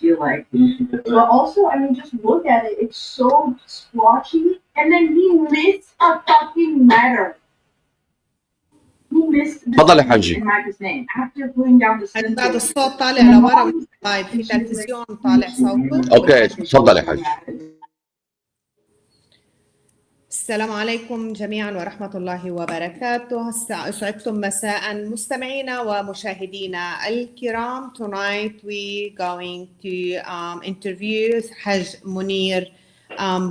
feel like. But also, I mean, just look at it. It's so splotchy. And then he missed a fucking letter. He missed the تفضل يا T حجي. in Mike's name after putting down the بعد sentence. الصوت طالع لورا لايف في تلفزيون طالع صوته. اوكي تفضل يا حج. السلام عليكم جميعا ورحمة الله وبركاته. أسعدتم مساء مستمعينا ومشاهدينا الكرام. Tonight we going to interview الحاج منير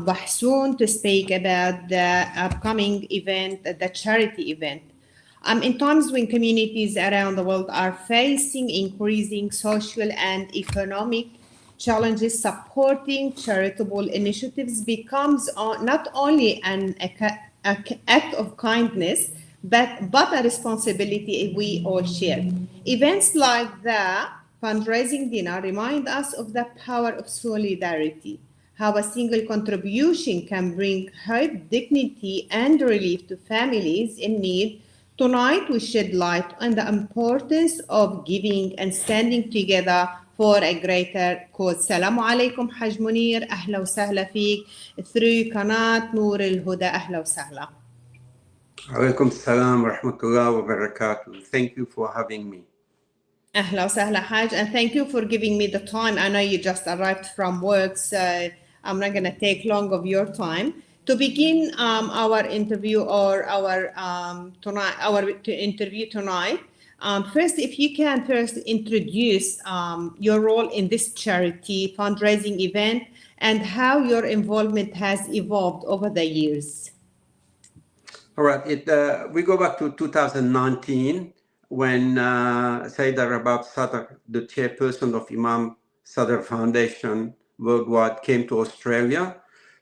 بحسون to speak about the upcoming event, the charity event. In times when communities around the world are facing increasing social and economic challenges, supporting charitable initiatives becomes not only an act of kindness, but a responsibility we all share. Events like the fundraising dinner remind us of the power of solidarity, how a single contribution can bring hope, dignity, and relief to families in need. Tonight, we shed light on the importance of giving and standing together for a greater cause. السلام عليكم حاج منير، أهلا وسهلا فيك through قناة نور الهدى. أهلا وسهلا. عليكم السلام ورحمة الله وبركاته. Thank you for having me. أهلا وسهلا حاج, and thank you for giving me the time. I know you just arrived from work, so I'm not going to take long of your time. To begin our interview or our interview tonight, first, if you can first introduce your role in this charity fundraising event and how your involvement has evolved over the years. All right, we go back to 2019 when Sayyida Rubab Sadr, the chairperson of Imam Sadr Foundation Worldwide, came to Australia.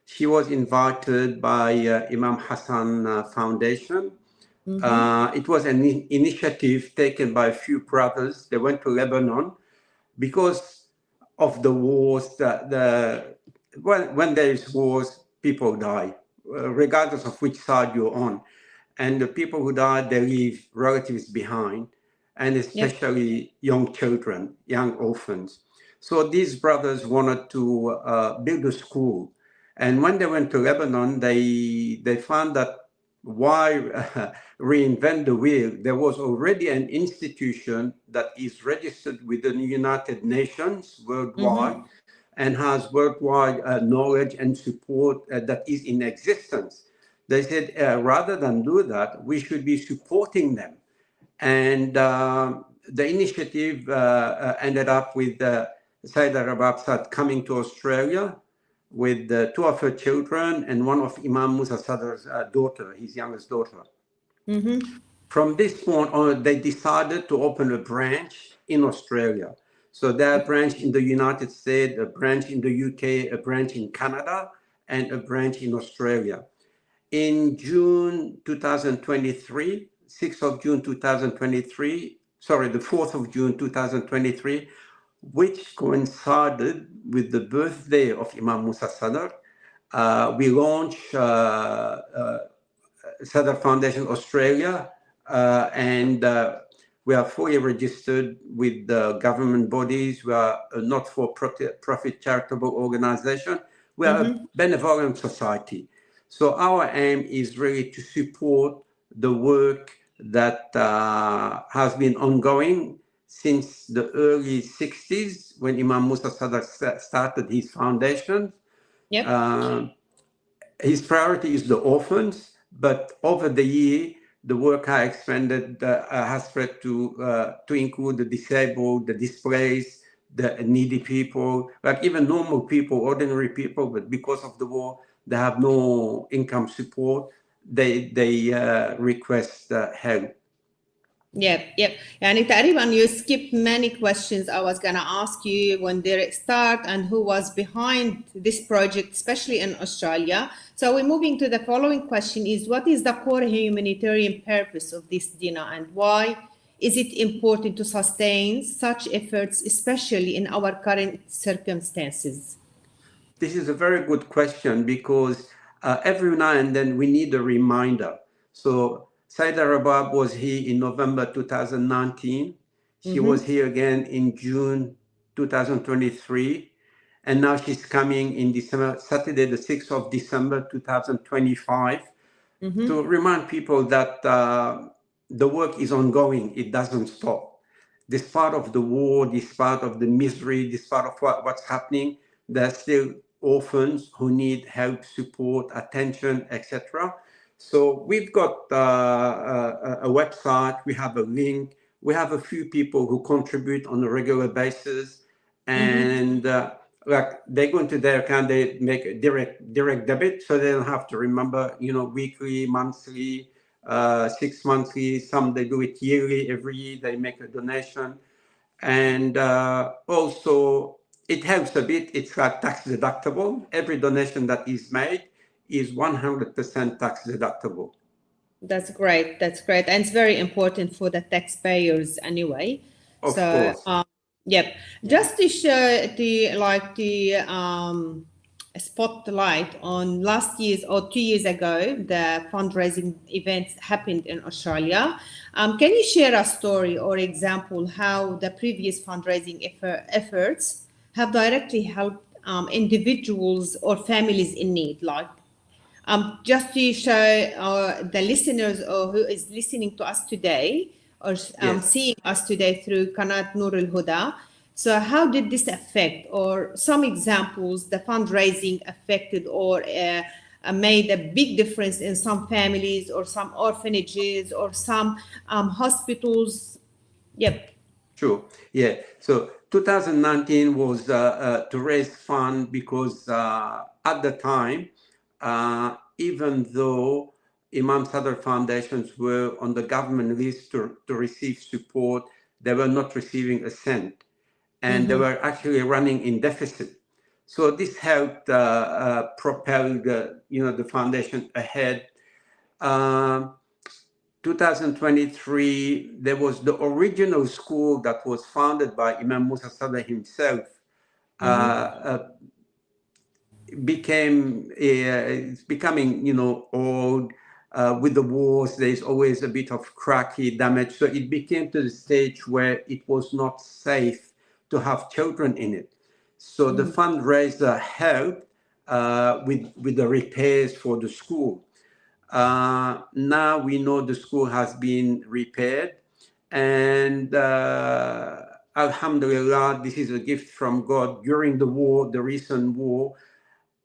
She was invited by Imam Hassan Foundation. It was an initiative taken by a few brothers. They went to Lebanon because of the wars. When there is wars, people die, regardless of which side you're on. And the people who die, they leave relatives behind, and especially young children, young orphans. So these brothers wanted to build a school. And when they went to Lebanon, they found that why reinvent the wheel? There was already an institution that is registered with the United Nations worldwide and has worldwide knowledge and support that is in existence. They said, rather than do that, we should be supporting them. And the initiative ended up with Sayyida Rubab Sadr coming to Australia with two of her children and one of Imam Musa Sadr's daughter, his youngest daughter. From this point on, they decided to open a branch in Australia. So there are a branch in the United States, a branch in the UK, a branch in Canada, and a branch in Australia. In June 2023, 6th of June 2023, sorry, the 4th of June 2023, which coincided with the birthday of Imam Musa Sadr, we launched Sadr Foundation Australia, and we are fully registered with the government bodies. We are a not-for-profit charitable organization. We are a benevolent society. So our aim is really to support the work that has been ongoing since the early 60s when Imam Musa Sadr started his foundation. His priority is the orphans, but over the year, the work has expanded, has spread to include the disabled, the displaced, the needy people, like even normal people, ordinary people, but because of the war, they have no income support. They request help. Yep. يعني تقريبا you skipped many questions I was gonna ask you. When did it start and who was behind this project, especially in Australia? So we're moving to the following question: is what is the core humanitarian purpose of this dinner, and why is it important to sustain such efforts, especially in our current circumstances? This is a very good question because every now and then we need a reminder. So Sayyida Rubab was here in November 2019. She was here again in June 2023. And now she's coming in December, Saturday, the 6th of December, 2025, to remind people that the work is ongoing. It doesn't stop. Despite of the war, despite of the misery, despite of what's happening, there are still orphans who need help, support, attention, etc. So we've got a website, we have a link, we have a few people who contribute on a regular basis, and like they go into their account, they make a direct debit, so they don't have to remember, weekly, monthly, 6 monthly. Some they do it yearly. Every year they make a donation, and also it helps a bit. It's like tax deductible. Every donation that is made is 100% tax deductible. That's great. That's great, and it's very important for the taxpayers anyway. Of course. Yep. Just to show the spotlight on last year's or 2 years ago, the fundraising events happened in Australia. Can you share a story or example how the previous fundraising efforts have directly helped individuals or families in need? Like, just to show the listeners or who is listening to us today or seeing us today through Qanat Noor Al Huda. So how did this affect, or some examples, the fundraising affected or made a big difference in some families or some orphanages or some hospitals? Yep. Sure. Yeah. So 2019 was to raise fund because at the time, even though Imam Sadr foundations were on the government list to receive support, they were not receiving a cent, and they were actually running in deficit. So this helped propel the foundation ahead. 2023, there was the original school that was founded by Imam Musa Sadr himself. It's becoming old. With the wars, there's always a bit of cracky damage, so it became to the stage where it was not safe to have children in it. So the fundraiser helped with the repairs for the school. Now we know the school has been repaired, and Alhamdulillah, this is a gift from God. During the war, the recent war,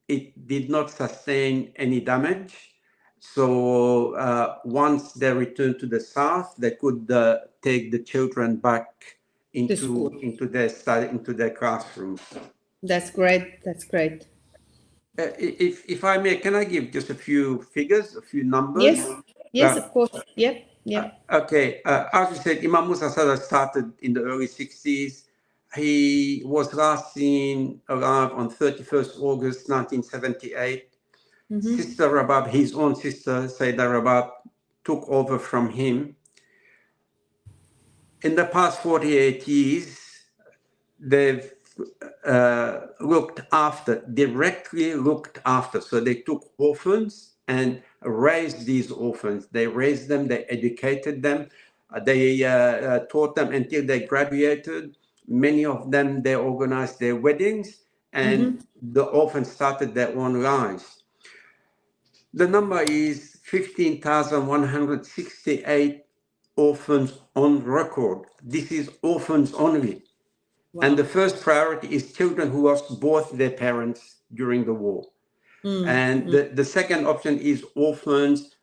it did not sustain any damage. So once they returned to the south, they could take the children back into their classrooms. That's great. That's great. If I may, can I give just a few figures, a few numbers? Yes, of course. Yep. Okay. As you said, Imam Musa Sadr started in the early 60s. He was last seen alive on 31st August 1978. Sister Rubab, his own sister, Sayyida Rubab, took over from him. In the past 48 years, they've directly looked after. So they took orphans and raised these orphans. They raised them, they educated them, they taught them until they graduated. Many of them, they organized their weddings, and the orphans started their own lives. The number is 15,168 orphans on record. This is orphans only. Wow. And the first priority is children who lost both their parents during the war. And the second option is orphans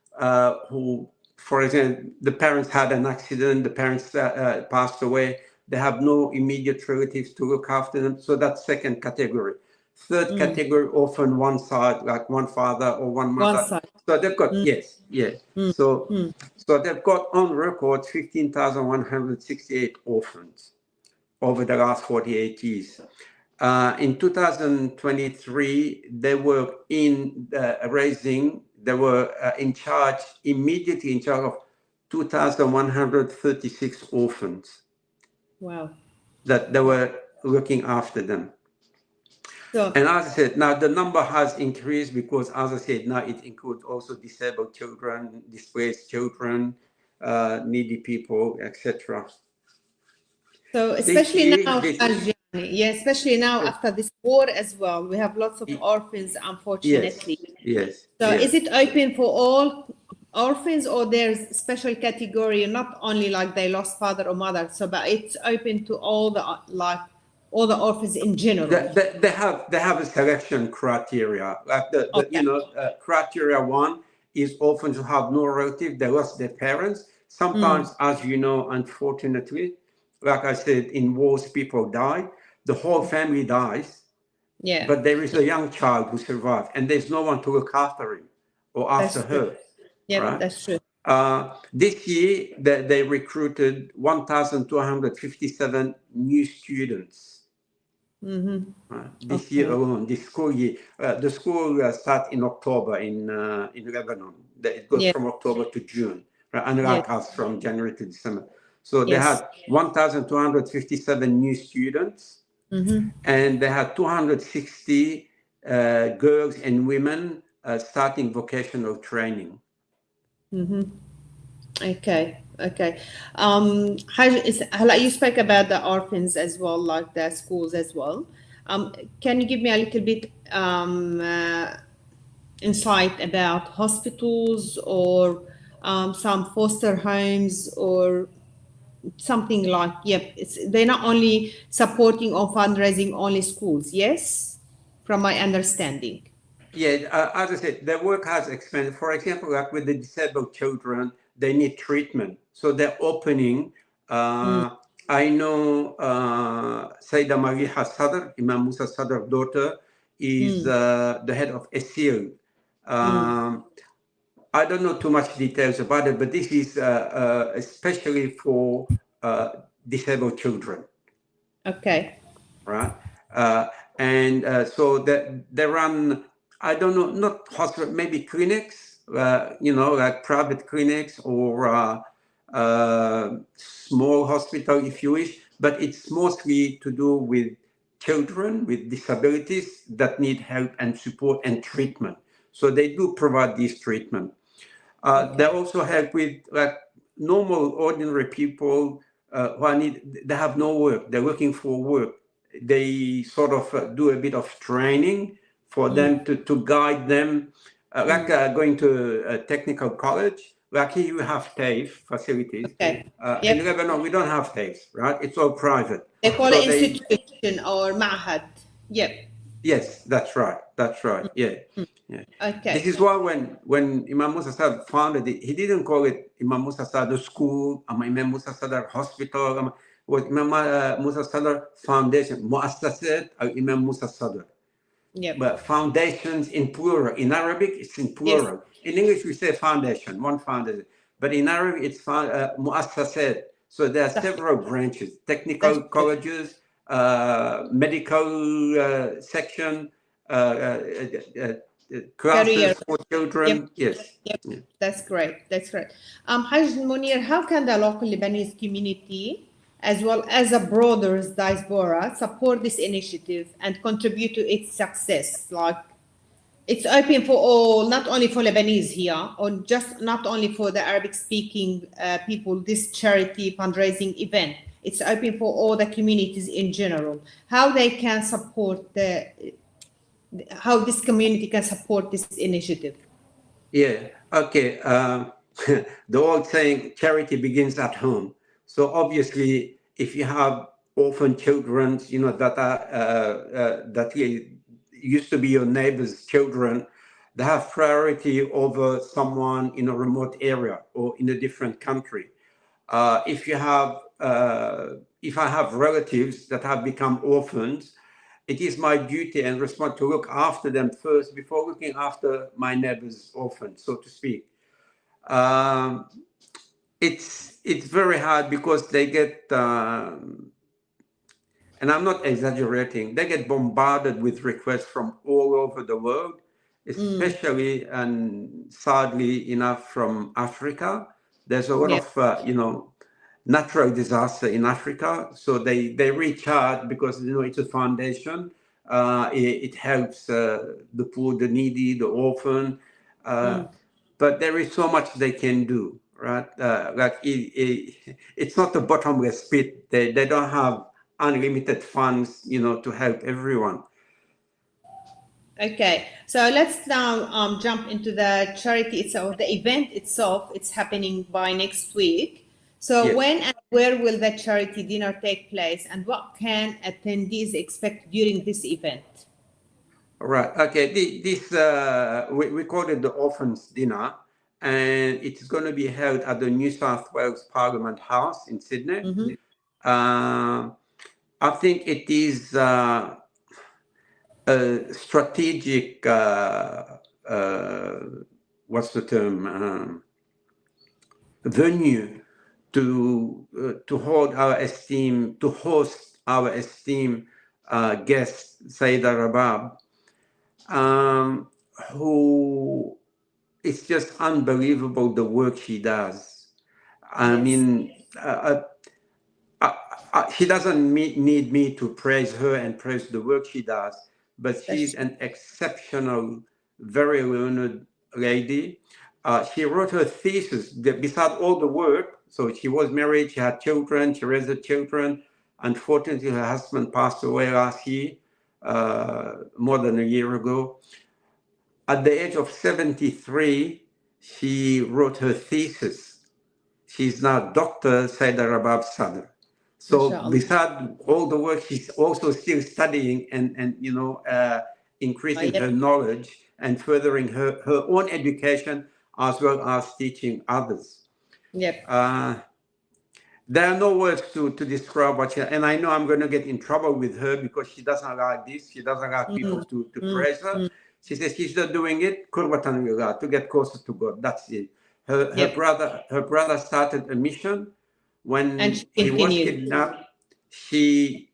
who, for example, the parents had an accident, the parents passed away, they have no immediate relatives to look after them. So that's second category. Third category, orphan one side, like one father or one mother. One side. So they've got, So they've got on record 15,168 orphans over the last 48 years. In 2023, they were immediately in charge of 2,136 orphans. Wow. That they were looking after them. So, and as I said, now the number has increased because, as I said, now it includes also disabled children, displaced children, needy people, etc. So especially now, Yeah, especially now after this war as well. We have lots of orphans, Yes, unfortunately. yes, So yes. is it open for all orphans, or there's special category, not only like they lost father or mother, so but it's open to all the all the orphans in general? They have a selection criteria. Like Okay. criteria one is orphans who have no relative, they lost their parents. Sometimes, as you know, unfortunately, like I said, in wars people die, the whole family dies, Yeah, but there is a young child who survived, and there's no one to look after him or after that's true. her, Yep, right? that's true. This year, they recruited 1,257 new students. This year Okay. alone, this school year. The school starts in October in Lebanon. It goes Yeah, from October to June, right? yeah, Unlike us, from January to December. So they yes. had 1,257 new students, and they had 260 girls and women starting vocational training. Okay, okay. You spoke about the orphans as well, like the schools as well. Can you give me a little bit insight about hospitals or some foster homes or something like, yep, they're not only supporting or fundraising only schools, yes, from my understanding. Yeah, as I said, their work has expanded. For example, like with the disabled children, they need treatment. So they're opening. I know Sayyida Mariha Sadr, Imam Musa Sadr's daughter, is the head of ASIL. I don't know too much details about it, but this is especially for disabled children, Okay. right? So that they run, I don't know, not hospital, maybe clinics, like private clinics or small hospital, if you wish, but it's mostly to do with children with disabilities that need help and support and treatment. So they do provide this treatment. They also help with like normal, ordinary people they have no work, they're looking for work. They sort of do a bit of training for them to guide them, going to a technical college. Like here you have TAFE facilities. Okay. In Yep. Lebanon, we don't have TAFE, right? It's all private. They call So it institution or ma'had. Yep. yes, that's right. That's right. Yeah. Yeah. This Okay. is why when Imam Musa Sad founded it, he didn't call it Imam Musa Sad School, Imam Musa Sad Hospital. It was Imam Musa Sad Foundation, Muassasat Imam Musa Sadr. Yep. But foundations in plural. In Arabic, it's in plural. In English, we say foundation, one foundation. But in Arabic, it's Muassasat. So there are several branches: technical colleges, medical section, Career. classes for children. Yep. Yes. Yep. Yeah. That's great. That's great. Haj Munir, how can the local Lebanese community, as well as a broader diaspora, support this initiative and contribute to its success? Like, it's open for all, not only for Lebanese here, or just not only for the Arabic-speaking people. This charity fundraising event, it's open for all the communities in general. How they can support how this community can support this initiative? Yeah. Okay. The old saying, charity begins at home. So obviously, if you have orphan children, that are used to be your neighbor's children, they have priority over someone in a remote area or in a different country. If I have relatives that have become orphans, it is my duty and responsibility to look after them first before looking after my neighbor's orphan, so to speak. It's very hard because they get, and I'm not exaggerating, they get bombarded with requests from all over the world, especially and sadly enough from Africa. There's a lot Yeah. of natural disaster in Africa, so they reach out because it's a foundation. It helps the poor, the needy, the orphan, but there is so much they can do, right? It's not a bottomless pit. They don't have unlimited funds, to help everyone. Okay, so let's now jump into the charity itself, the event itself. It's happening by next week. So Yes. when and where will the charity dinner take place, and what can attendees expect during this event? All right. Okay. This we call it the Orphans Dinner, and it's going to be held at the New South Wales Parliament House in Sydney. I think it is a strategic. What's the term? Venue to host our esteemed guest Sayyida Rubab, who is just unbelievable the work she does. I mean, she doesn't need me to praise her and praise the work she does, but she's an exceptional, very learned lady. She wrote her thesis beside all the work. So she was married, she had children, she raised her children. Unfortunately, her husband passed away last year, more than a year ago. At the age of 73, she wrote her thesis. She's now Dr. Sayyida Rubab Sadr. So beside all the work, she's also still studying and increasing her knowledge and furthering her own education as well as teaching others. Yep. There are no words to describe what she, and I know I'm going to get in trouble with her because she doesn't like this. She doesn't like people to praise her. She says she's not doing it qurbatan lillah, to get closer to God. That's it. Her brother started a mission when he was kidnapped. She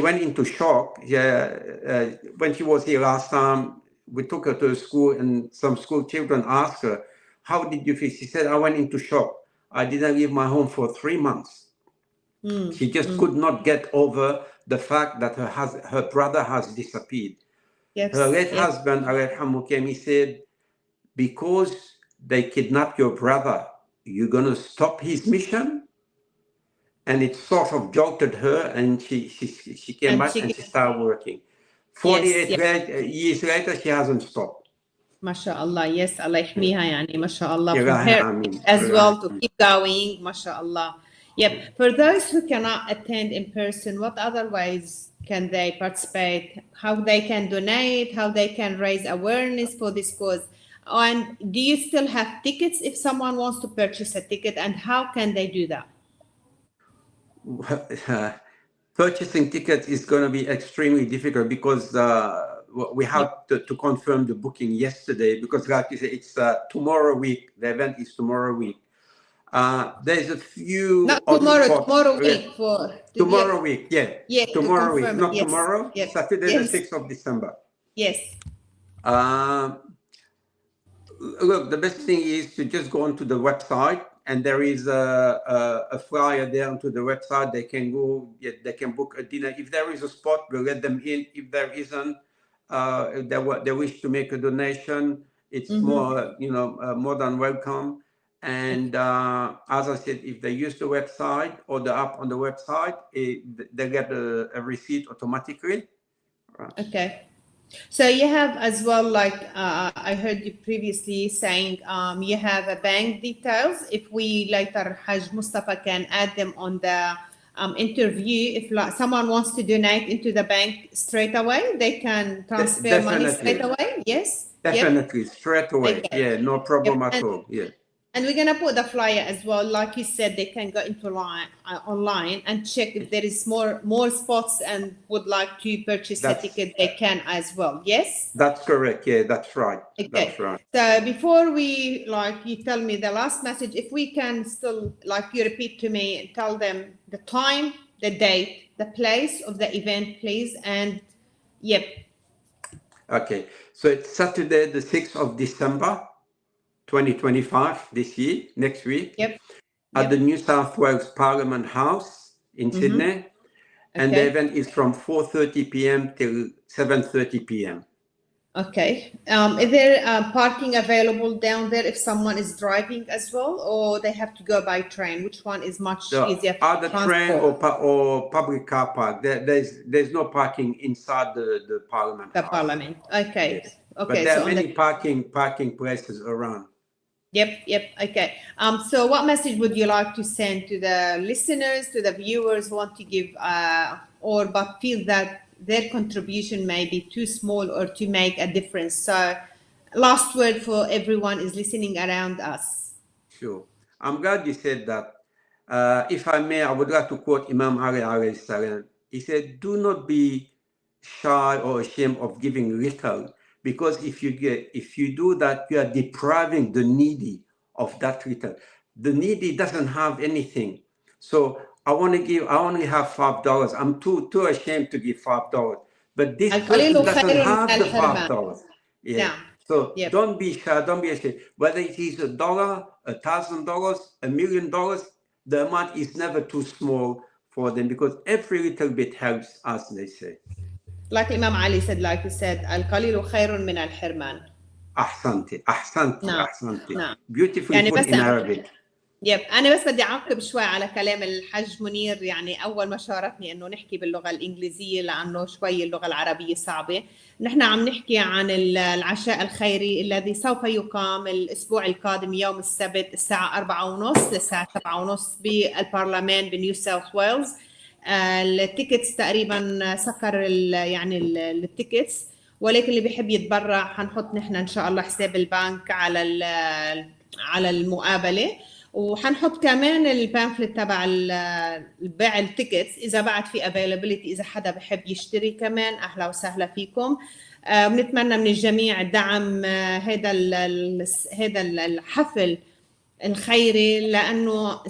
went into shock. When she was here last time, we took her to a school, and some school children asked her, "How did you feel?" She said, "I went into shock. I didn't leave my home for 3 months." She just could not get over the fact that her brother has disappeared. Her late husband, he said, "Because they kidnapped your brother, you're going to stop his mission?" And it sort of jolted her, and she came back and she started working. 48 years later, she hasn't stopped. MashaAllah, yes, Allah yahmiha, yani, MashaAllah, for her as well to keep going, MashaAllah. Yep. For those who cannot attend in person, what other ways can they participate? How they can donate? How they can raise awareness for this cause? And do you still have tickets if someone wants to purchase a ticket? And how can they do that? Purchasing tickets is going to be extremely difficult because we have to confirm the booking yesterday, because like you say, it's tomorrow week. The event is tomorrow week. There's a few tomorrow week for tomorrow week. Yeah, tomorrow week, not yes. tomorrow. Yes. Saturday, the 6th of December. Yes. Look, the best thing is to just go onto the website, and there is a flyer there onto the website. They can go, they can book a dinner. If there is a spot, we'll let them in. If there isn't, if they wish to make a donation, it's more than welcome. And as I said, if they use the website or the app on the website, they get a receipt automatically. Right. Okay. So you have as well, like I heard you previously saying, you have a bank details. If we later, Hajj Mustafa can add them on the interview. If someone wants to donate into the bank straight away, they can transfer money straight away. Yes. Definitely, straight away. Okay. Yeah, no problem at all. Yeah. And we're gonna put the flyer as well. Like you said, they can go into online and check if there is more spots and would like to purchase a ticket. They can as well. Yes. That's correct. Yeah, that's right. Okay. That's right. So before we you tell me the last message, if we can still you repeat to me and tell them the time, the date, the place of the event, please. And yep. Okay. So it's Saturday, the 6th of December. 2025, this year, next week, at the New South Wales Parliament House in Sydney. And the event is from 4:30 p.m. till 7:30 p.m. Okay. Is there parking available down there if someone is driving as well, or they have to go by train? Which one is much easier? Either train or public car park. There's no parking inside the Parliament. The Parliament. Okay. Yes. Okay. But there so are many parking places around. Yep. Okay. So what message would you like to send to the listeners, to the viewers who want to give but feel that their contribution may be too small or to make a difference? So last word for everyone is listening around us. Sure. I'm glad you said that. If I may, I would like to quote Imam Ali alayhi salam. He said, do not be shy or ashamed of giving little, because if you do that, you are depriving the needy of that little. The needy doesn't have anything. So I only have $5. I'm too ashamed to give $5. But this person doesn't have the $5. Yeah. So don't be shy, don't be ashamed. Whether it is $1, $1,000, $1 million, the amount is never too small for them, because every little bit helps, as they say. Like Imam Ali said, like you said, القليل خير من الحرمان. أحسنتي. نعم. Beautifully يعني put in Arabic. أنا بس بدي أعقب شوي على كلام الحاج منير. يعني أول ما شاركني إنه نحكي باللغة الإنجليزية لأنه شوي اللغة العربية صعبة. نحن عم نحكي عن العشاء الخيري الذي سوف يقام الأسبوع القادم يوم السبت الساعة 4:30 للساعة 7:30 بالبرلمان بنيو ساوث ويلز. التيكتس تقريبا سكر يعني التيكتس، ولكن اللي بيحب يتبرع حنحط نحن إن شاء الله حساب البنك على المقابلة، وحنحط كمان البامفلت تبع البيع التيكتس إذا بعد في availability. إذا حدا بحب يشتري كمان أهلا وسهلا فيكم. بنتمنى من الجميع دعم هذا الحفل الخيري، لأنه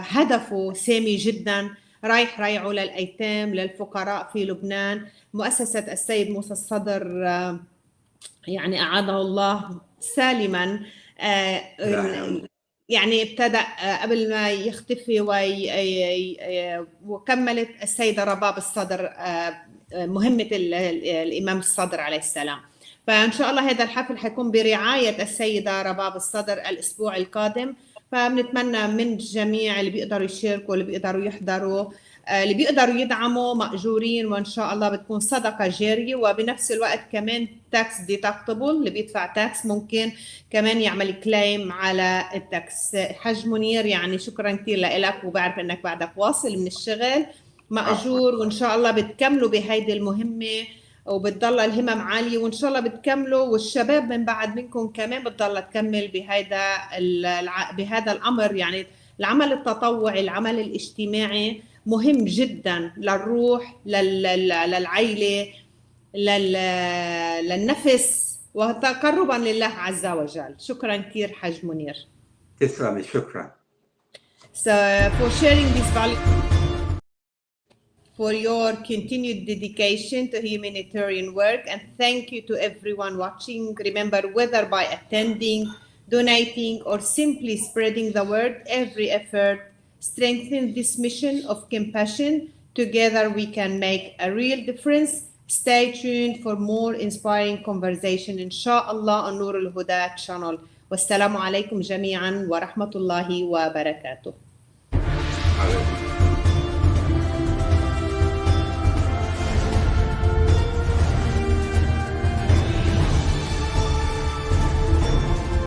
هدفه سامي جدا، رايح ريعه للأيتام للفقراء في لبنان. مؤسسة السيد موسى الصدر يعني أعاده الله سالما، يعني ابتدأ قبل ما يختفي وكملت السيدة رباب الصدر مهمة الإمام الصدر عليه السلام. فإن شاء الله هذا الحفل حيكون برعاية السيدة رباب الصدر الأسبوع القادم. فبنتمنى من الجميع اللي بيقدروا يشاركوا، اللي بيقدروا يحضروا، اللي بيقدروا يدعموا مأجورين، وإن شاء الله بتكون صدقة جارية. وبنفس الوقت كمان تاكس ديتاكتبل، اللي بيدفع تاكس ممكن كمان يعمل كليم على التاكس. حاج منير يعني شكرا كثير لك، وبعرف انك بعدك واصل من الشغل مأجور، وإن شاء الله بتكملوا بهيدي المهمة وبتضل الهمم عالية، وإن شاء الله بتكملوا، والشباب من بعد منكم كمان بتضل تكمل بهذا الأمر. يعني العمل التطوعي، العمل الاجتماعي مهم جدا للروح، للعيلة، للنفس، وتقربا لله عز وجل. شكرا كثير حاج منير. تسلمي، شكرا. So for sharing this value, for your continued dedication to humanitarian work, and thank you to everyone watching. Remember, whether by attending, donating, or simply spreading the word, every effort strengthens this mission of compassion. Together we can make a real difference. Stay tuned for more inspiring conversation inshallah on Noor al-Huda channel. Wassalamu alaikum jami'an wa rahmatullahi wa barakatuh.